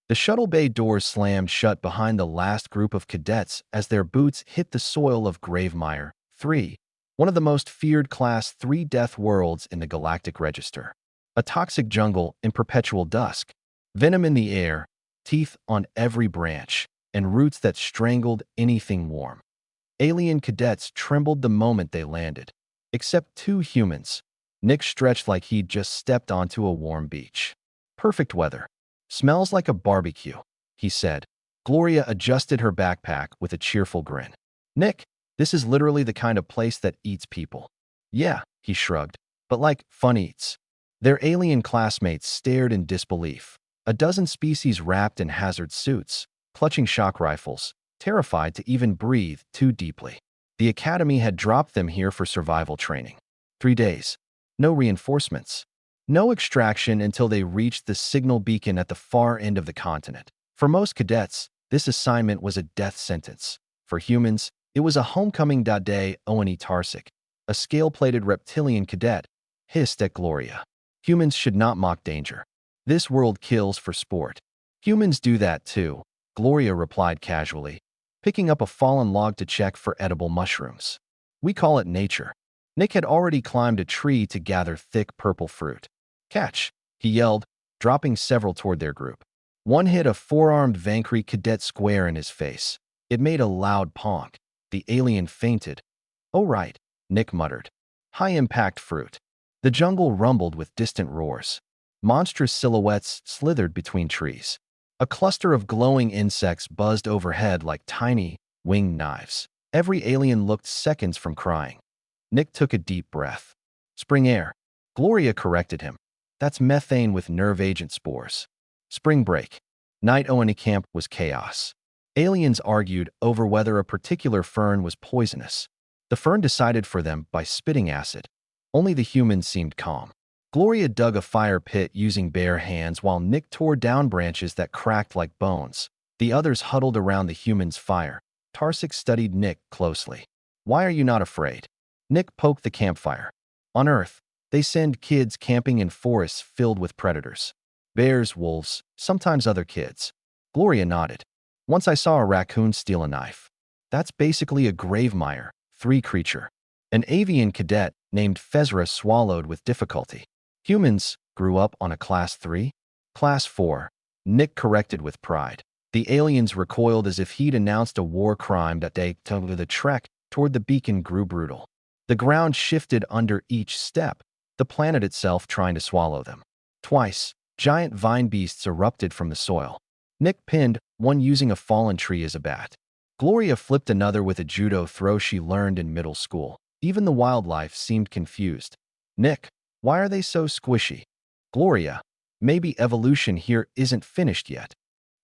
The shuttle bay doors slammed shut behind the last group of cadets as their boots hit the soil of Gravemire 3, one of the most feared Class 3 death worlds in the Galactic Register. A toxic jungle in perpetual dusk, venom in the air, teeth on every branch, and roots that strangled anything warm. Alien cadets trembled the moment they landed, except two humans. Nick stretched like he'd just stepped onto a warm beach. Perfect weather. Smells like a barbecue, he said. Gloria adjusted her backpack with a cheerful grin. Nick, this is literally the kind of place that eats people. Yeah, he shrugged, but like fun eats. Their alien classmates stared in disbelief. A dozen species wrapped in hazard suits, clutching shock rifles, terrified to even breathe too deeply. The academy had dropped them here for survival training. 3 days. No reinforcements. No extraction until they reached the signal beacon at the far end of the continent. For most cadets, this assignment was a death sentence. For humans, it was a homecoming day. Owen Tarsic, a scale-plated reptilian cadet, hissed at Gloria. Humans should not mock danger. This world kills for sport. Humans do that too, Gloria replied casually, picking up a fallen log to check for edible mushrooms. We call it nature. Nick had already climbed a tree to gather thick purple fruit. Catch, he yelled, dropping several toward their group. One hit a four-armed Vankri cadet square in his face. It made a loud ponk. The alien fainted. Oh right, Nick muttered. High-impact fruit. The jungle rumbled with distant roars. Monstrous silhouettes slithered between trees. A cluster of glowing insects buzzed overhead like tiny, winged knives. Every alien looked seconds from crying. Nick took a deep breath. Spring air. Gloria corrected him. That's methane with nerve agent spores. Spring break. Night Owen camp was chaos. Aliens argued over whether a particular fern was poisonous. The fern decided for them by spitting acid. Only the humans seemed calm. Gloria dug a fire pit using bare hands while Nick tore down branches that cracked like bones. The others huddled around the humans' fire. Tarsic studied Nick closely. Why are you not afraid? Nick poked the campfire. On Earth, they send kids camping in forests filled with predators. Bears, wolves, sometimes other kids. Gloria nodded. Once I saw a raccoon steal a knife. That's basically a Gravemire 3 creature. An avian cadet named Fezra swallowed with difficulty. Humans grew up on a Class 3? Class 4, Nick corrected with pride. The aliens recoiled as if he'd announced a war crime that day. The trek toward the beacon grew brutal. The ground shifted under each step, the planet itself trying to swallow them. Twice, giant vine beasts erupted from the soil. Nick pinned one using a fallen tree as a bat. Gloria flipped another with a judo throw she learned in middle school. Even the wildlife seemed confused. Nick, why are they so squishy? Gloria, maybe evolution here isn't finished yet.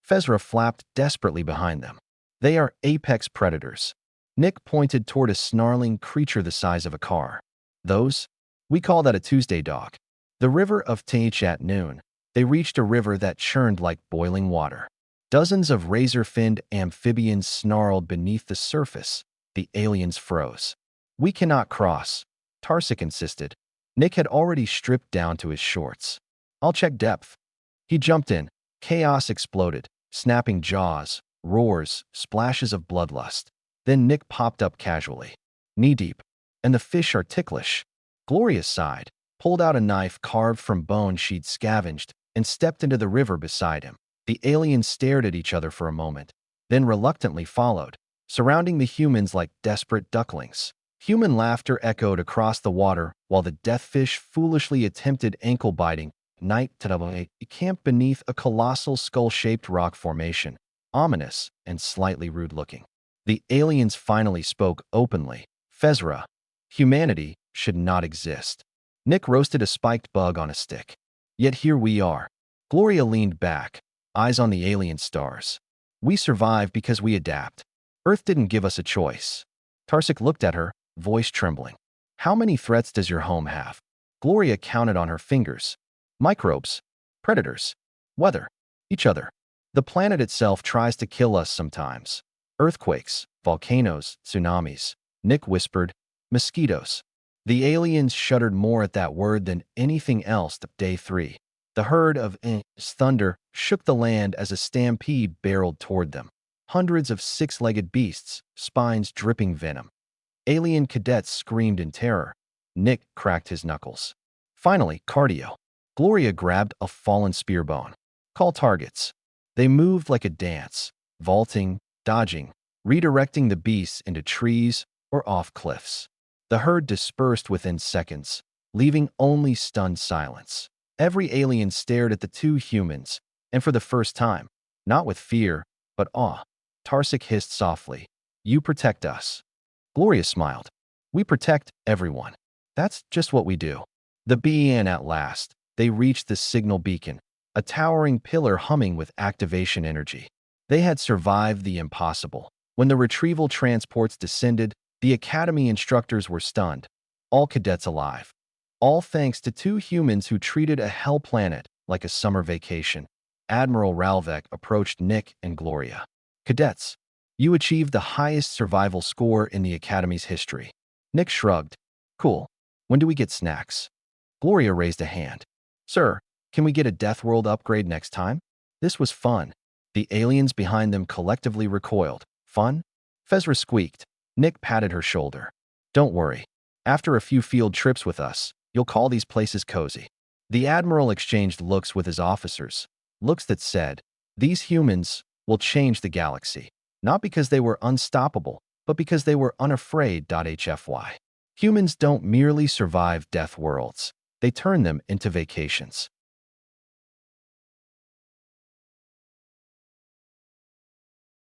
Fezra flapped desperately behind them. They are apex predators. Nick pointed toward a snarling creature the size of a car. Those? We call that a Tuesday dog. The river of Tach at noon. They reached a river that churned like boiling water. Dozens of razor-finned amphibians snarled beneath the surface. The aliens froze. We cannot cross, Tarsic insisted. Nick had already stripped down to his shorts. I'll check depth. He jumped in. Chaos exploded, snapping jaws, roars, splashes of bloodlust. Then Nick popped up casually. Knee-deep. And the fish are ticklish. Gloria sighed, pulled out a knife carved from bone she'd scavenged, and stepped into the river beside him. The aliens stared at each other for a moment, then reluctantly followed, surrounding the humans like desperate ducklings. Human laughter echoed across the water while the deathfish foolishly attempted ankle-biting. Night camped beneath a colossal skull-shaped rock formation, ominous and slightly rude-looking. The aliens finally spoke openly. Fezra, humanity should not exist. Nick roasted a spiked bug on a stick. Yet here we are. Gloria leaned back, eyes on the alien stars. We survive because we adapt. Earth didn't give us a choice. Tarsic looked at her, voice trembling. How many threats does your home have? Gloria counted on her fingers. Microbes, predators, weather, each other. The planet itself tries to kill us sometimes. Earthquakes, volcanoes, tsunamis. Nick whispered, mosquitoes. The aliens shuddered more at that word than anything else. Day 3. The herd of thunder shook the land as a stampede barreled toward them. Hundreds of six-legged beasts, spines dripping venom. Alien cadets screamed in terror. Nick cracked his knuckles. Finally, cardio. Gloria grabbed a fallen spearbone. Call targets. They moved like a dance, vaulting, dodging, redirecting the beasts into trees or off cliffs. The herd dispersed within seconds, leaving only stunned silence. Every alien stared at the two humans, and for the first time, not with fear, but awe, Tarsik hissed softly, "You protect us." Gloria smiled. "We protect everyone. That's just what we do." The began at last. They reached the signal beacon, a towering pillar humming with activation energy. They had survived the impossible. When the retrieval transports descended, the Academy instructors were stunned. All cadets alive. All thanks to two humans who treated a hell planet like a summer vacation. Admiral Ralvek approached Nick and Gloria. "Cadets, you achieved the highest survival score in the Academy's history." Nick shrugged. "Cool. When do we get snacks?" Gloria raised a hand. "Sir, can we get a Death World upgrade next time?" This was fun. The aliens behind them collectively recoiled. "Fun?" Fezra squeaked. Nick patted her shoulder. "Don't worry. After a few field trips with us, you'll call these places cozy." The Admiral exchanged looks with his officers, looks that said, "These humans will change the galaxy, not because they were unstoppable, but because they were unafraid." HFY. Humans don't merely survive death worlds, they turn them into vacations.